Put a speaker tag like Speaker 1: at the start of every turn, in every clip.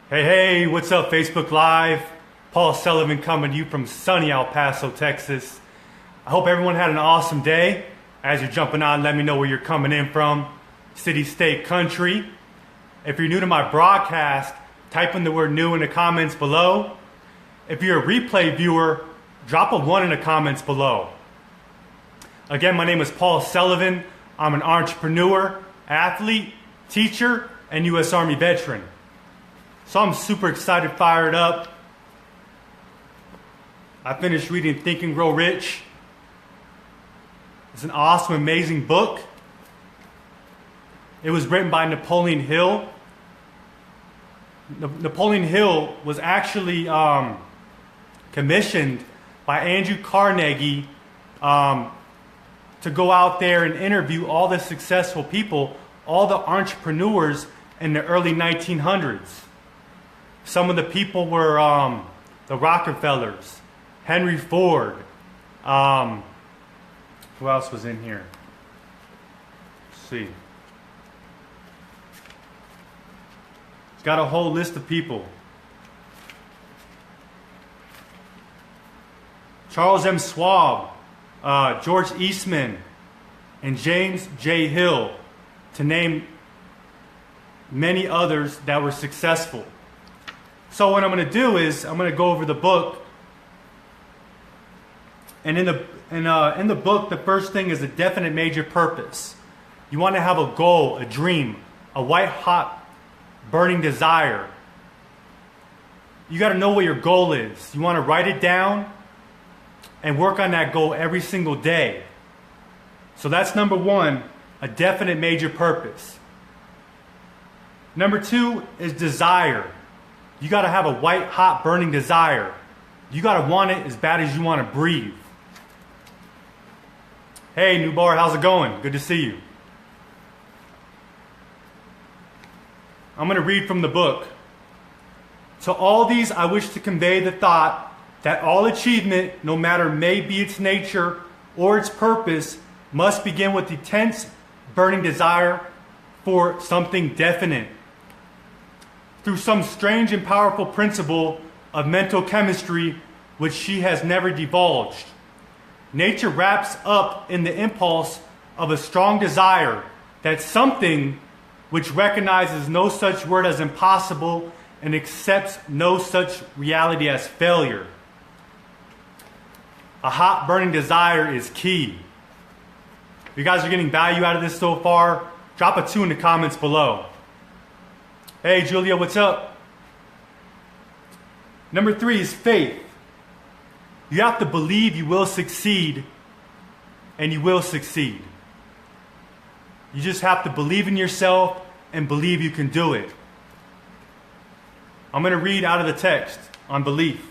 Speaker 1: Hey, what's up, Facebook Live? Paul Sullivan coming to you from sunny El Paso, Texas. I hope everyone had an awesome day. As you're jumping on, let me know where you're coming in from. City, state, country. If you're new to my broadcast, type in the word new in the comments below. If you're a replay viewer, drop a 1 in the comments below. Again, my name is Paul Sullivan. I'm an entrepreneur, athlete, teacher, and U.S. Army veteran. So I'm super excited, fired up. I finished reading Think and Grow Rich. It's an awesome, amazing book. It was written by Napoleon Hill. Napoleon Hill was actually commissioned by Andrew Carnegie to go out there and interview all the successful people, all the entrepreneurs in the early 1900s. Some of the people were the Rockefellers, Henry Ford. Who else was in here? Let's see. Got a whole list of people. Charles M. Schwab, George Eastman, and James J. Hill, to name many others that were successful. So what I'm going to do is I'm going to go over the book, and in the book, the first thing is a definite major purpose. You want to have a goal, a dream, a white hot burning desire. You got to know what your goal is. You want to write it down and work on that goal every single day. So that's number 1, a definite major purpose. Number 2 is desire. You got to have a white hot burning desire. You got to want it as bad as you want to breathe. Hey, New Bar, how's it going? Good to see you. I'm going to read from the book. To all these, I wish to convey the thought that all achievement, no matter may be its nature or its purpose, must begin with the tense, burning desire for something definite. Through some strange and powerful principle of mental chemistry which she has never divulged, nature wraps up in the impulse of a strong desire that something which recognizes no such word as impossible and accepts no such reality as failure. A hot burning desire is key. If you guys are getting value out of this so far, drop a 2 in the comments below. Hey, Julia, what's up? Number 3 is faith. You have to believe you will succeed, and you will succeed. You just have to believe in yourself and believe you can do it. I'm going to read out of the text on belief.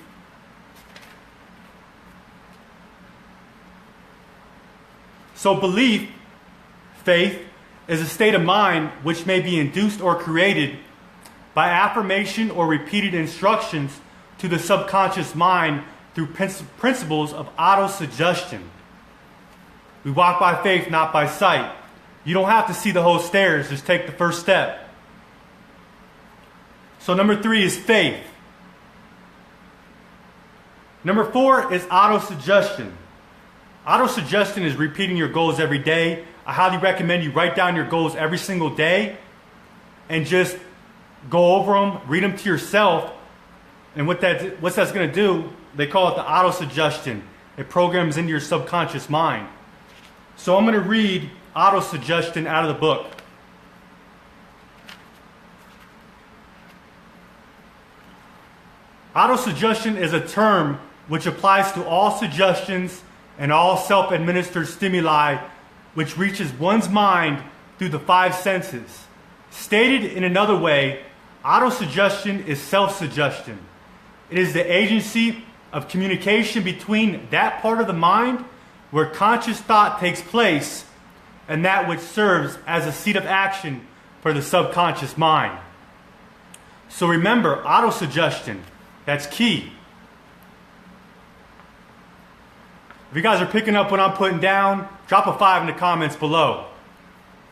Speaker 1: So belief, faith, is a state of mind which may be induced or created by affirmation or repeated instructions to the subconscious mind through principles of autosuggestion. We walk by faith, not by sight. You don't have to see the whole stairs, just take the first step. So number 3 is faith. Number 4 is autosuggestion. Autosuggestion is repeating your goals every day. I highly recommend you write down your goals every single day and just go over them, read them to yourself. And what that's going to do, they call it the autosuggestion. It programs into your subconscious mind. So I'm going to read autosuggestion out of the book. Autosuggestion is a term which applies to all suggestions and all self-administered stimuli which reaches one's mind through the 5 senses. Stated in another way, autosuggestion is self-suggestion. It is the agency of communication between that part of the mind where conscious thought takes place and that which serves as a seat of action for the subconscious mind. So remember, autosuggestion, that's key. If you guys are picking up what I'm putting down, drop a 5 in the comments below.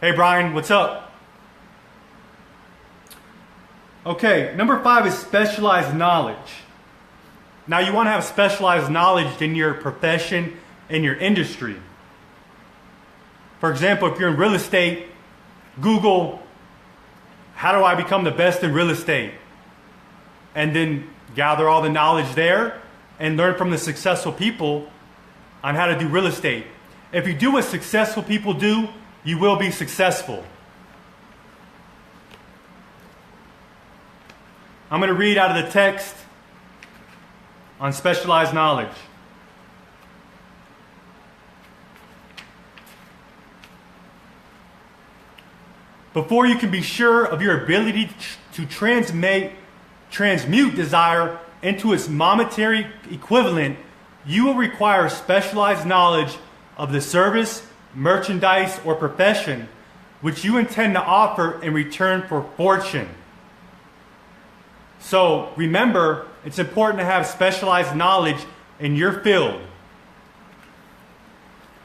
Speaker 1: Hey Brian, what's up? Okay, number 5 is specialized knowledge. Now you want to have specialized knowledge in your profession, in your industry. For example, if you're in real estate, Google, how do I become the best in real estate? And then gather all the knowledge there and learn from the successful people on how to do real estate. If you do what successful people do, you will be successful. I'm going to read out of the text on specialized knowledge. Before you can be sure of your ability to transmute desire into its momentary equivalent, you will require specialized knowledge of the service, merchandise, or profession which you intend to offer in return for fortune. So remember, it's important to have specialized knowledge in your field.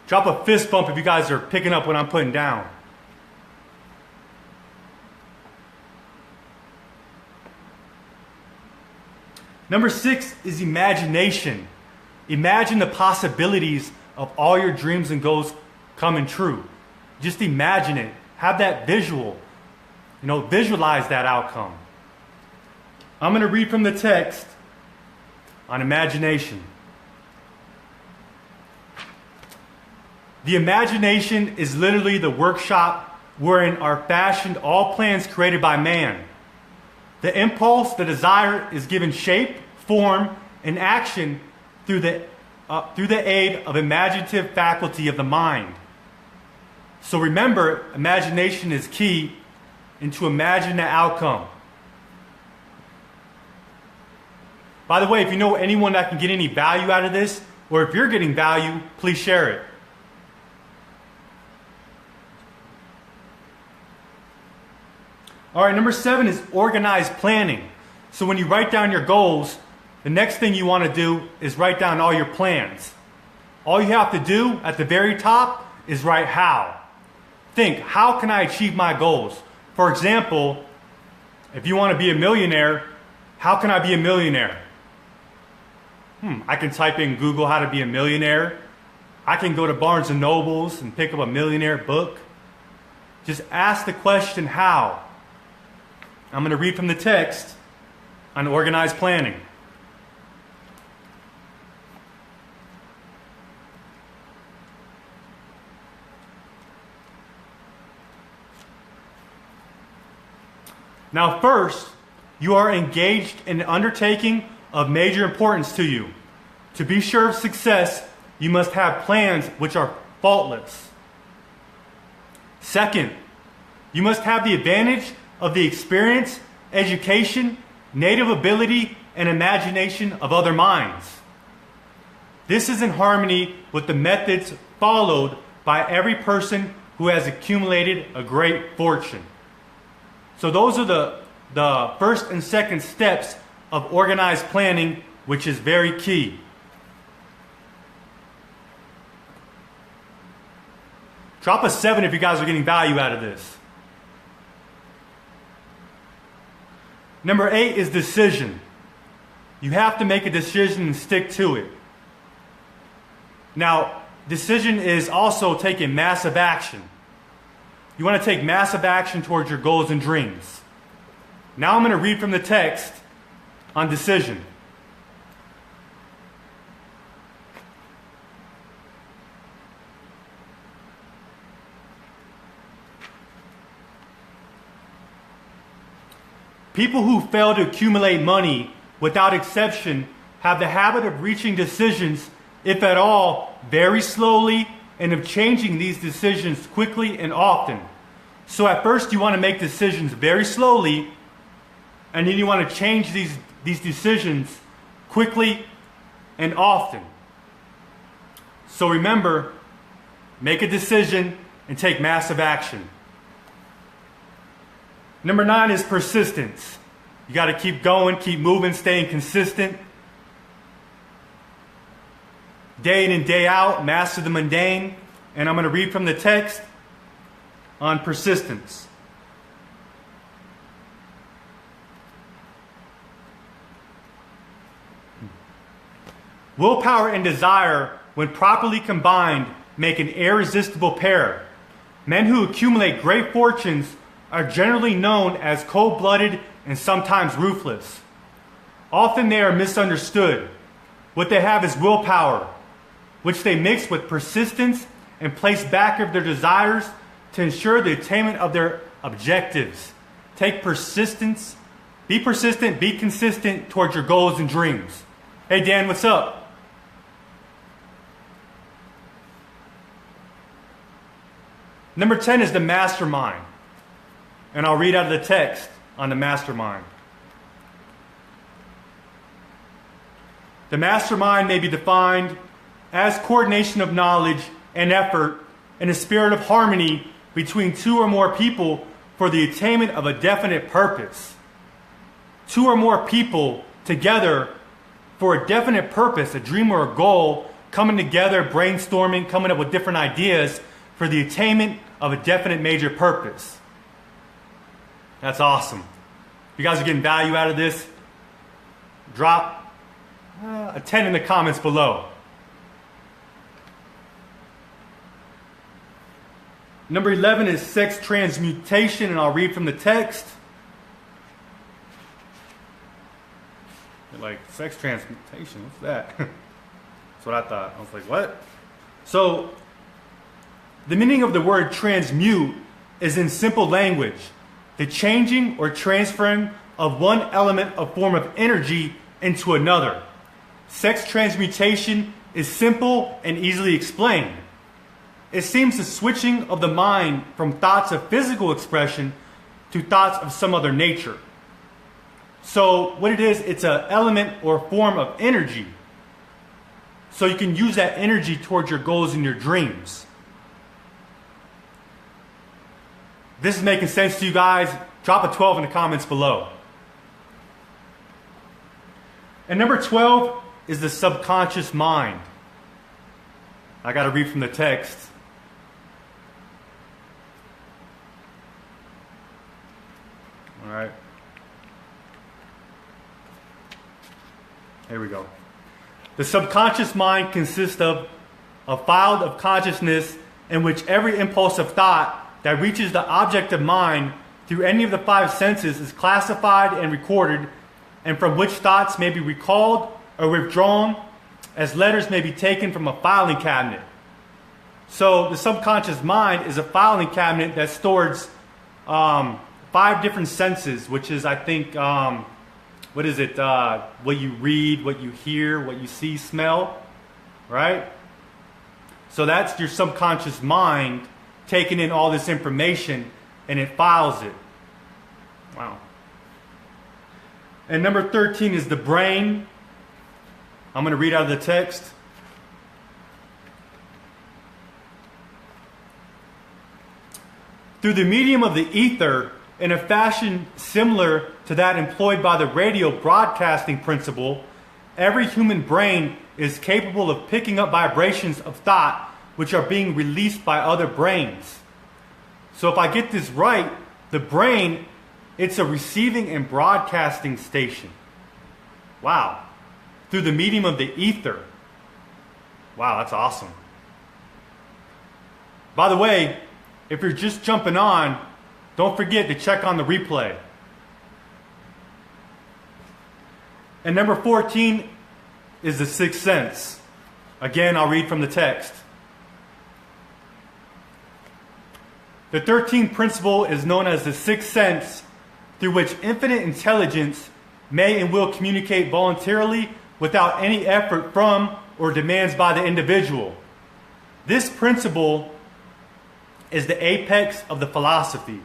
Speaker 1: Drop a fist bump if you guys are picking up what I'm putting down. Number 6 is imagination. Imagine the possibilities of all your dreams and goals coming true. Just imagine it. Have that visual. Visualize that outcome. I'm going to read from the text on imagination. The imagination is literally the workshop wherein are fashioned all plans created by man. The impulse, the desire, is given shape, form, and action through the aid of imaginative faculty of the mind. So remember, imagination is key and to imagine the outcome. By the way, if you know anyone that can get any value out of this, or if you're getting value, please share it. All right, number 7 is organized planning. So when you write down your goals, the next thing you want to do is write down all your plans. All you have to do at the very top is write how. Think, how can I achieve my goals? For example, if you want to be a millionaire, how can I be a millionaire? I can type in Google how to be a millionaire. I can go to Barnes & Nobles and pick up a millionaire book. Just ask the question, how? I'm going to read from the text on organized planning. Now first, you are engaged in an undertaking of major importance to you. To be sure of success, you must have plans which are faultless. Second, you must have the advantage of the experience, education, native ability, and imagination of other minds. This is in harmony with the methods followed by every person who has accumulated a great fortune. So those are the first and second steps of organized planning, which is very key. Drop a 7 if you guys are getting value out of this. Number 8 is decision. You have to make a decision and stick to it. Now, decision is also taking massive action. You want to take massive action towards your goals and dreams. Now I'm going to read from the text on decision. People who fail to accumulate money, without exception, have the habit of reaching decisions, if at all, very slowly, and of changing these decisions quickly and often. So at first you want to make decisions very slowly, and then you want to change these decisions quickly and often. So remember, make a decision and take massive action. Number 9 is persistence. You got to keep going, keep moving, staying consistent. Day in and day out, master the mundane. And I'm going to read from the text on persistence. Willpower and desire, when properly combined, make an irresistible pair. Men who accumulate great fortunes are generally known as cold-blooded and sometimes ruthless. Often they are misunderstood. What they have is willpower, which they mix with persistence and place back of their desires to ensure the attainment of their objectives. Take persistence, be persistent, be consistent towards your goals and dreams. Hey Dan, what's up? Number 10 is the mastermind. And I'll read out of the text on the mastermind. The mastermind may be defined as coordination of knowledge and effort in a spirit of harmony between two or more people for the attainment of a definite purpose. Two or more people together for a definite purpose, a dream or a goal, coming together, brainstorming, coming up with different ideas for the attainment of a definite major purpose. That's awesome. If you guys are getting value out of this, drop a 10 in the comments below. Number 11 is sex transmutation, and I'll read from the text. You're like, sex transmutation, what's that? That's what I thought. I was like, what? So, the meaning of the word transmute is in simple language, the changing or transferring of one element or form of energy into another. Sex transmutation is simple and easily explained. It seems the switching of the mind from thoughts of physical expression to thoughts of some other nature. So what it is, it's an element or form of energy. So you can use that energy towards your goals and your dreams. This is making sense to you guys? Drop a 12 in the comments below. And number 12 is the subconscious mind. I got to read from the text. All right. Here we go. The subconscious mind consists of a file of consciousness in which every impulse of thought that reaches the object of mind through any of the five senses is classified and recorded, and from which thoughts may be recalled or withdrawn as letters may be taken from a filing cabinet. So the subconscious mind is a filing cabinet that stores 5 different senses, which is, I think, what is it? What you read, what you hear, what you see, smell, right? So that's your subconscious mind taking in all this information, and it files it. Wow. And number 13 is the brain. I'm going to read out of the text. Through the medium of the ether, in a fashion similar to that employed by the radio broadcasting principle, every human brain is capable of picking up vibrations of thought which are being released by other brains. So if I get this right, the brain, it's a receiving and broadcasting station. Wow. Through the medium of the ether. Wow, that's awesome. By the way, if you're just jumping on, don't forget to check on the replay. And number 14 is the sixth sense. Again, I'll read from the text. The 13th principle is known as the sixth sense, through which infinite intelligence may and will communicate voluntarily without any effort from or demands by the individual. This principle is the apex of the philosophy.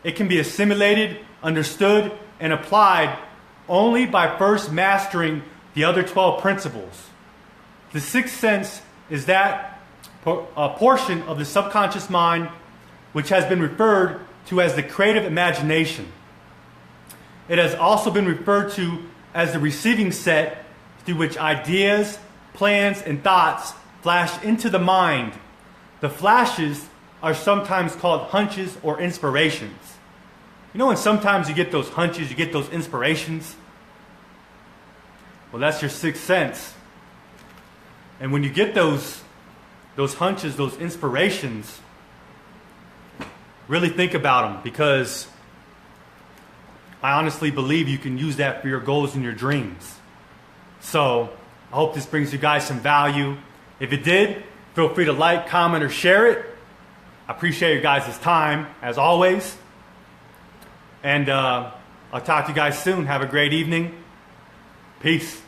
Speaker 1: It can be assimilated, understood, and applied only by first mastering the other 12 principles. The sixth sense is that a portion of the subconscious mind which has been referred to as the creative imagination. It has also been referred to as the receiving set through which ideas, plans, and thoughts flash into the mind. The flashes are sometimes called hunches or inspirations. You know when sometimes you get those hunches, you get those inspirations? Well, that's your sixth sense. And when you get those hunches, those inspirations, really think about them, because I honestly believe you can use that for your goals and your dreams. So I hope this brings you guys some value. If it did, feel free to like, comment, or share it. I appreciate your guys' time, as always. And I'll talk to you guys soon. Have a great evening. Peace.